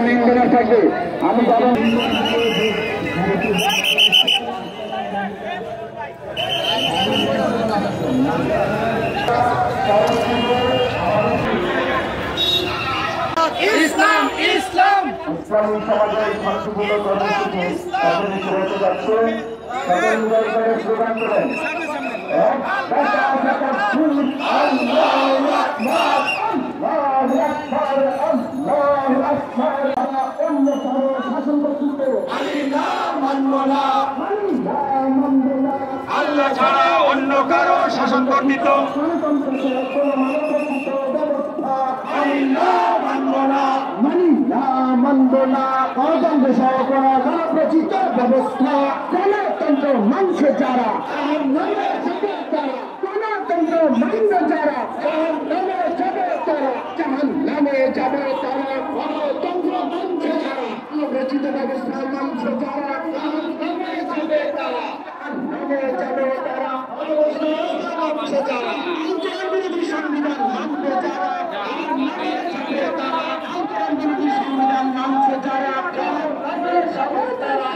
Maintainer থাকবে। আমি বলেন ইসলাম ইসলাম ইসলামী সমাজের শান্তিপূর্ণ কর্মসূচি হতে যাচ্ছে। সকল নির্বাচনের স্লোগান করেন আল্লাহ ছাড়া অন্য কারো শাসন বর্ণিত মানব না গণতন্ত্র সহ করা গণপ্রচিত ব্যবস্থা গণতন্ত্র মানছে যারা গণতন্ত্র মানবে যারা জাহান্নামে যাবে তারা গণতন্ত্র মানছে যারা গণপ্রচিত ব্যবস্থা মানছে যারা জাহান্নামে যাবে তারা যাবে তারা মানছে যারা আন্তর্জাতিক সংবিধান মানবে যারা যাবে তারা আন্তর্জাতিক সংবিধান মানছে যারা যাবে তারা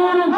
Allah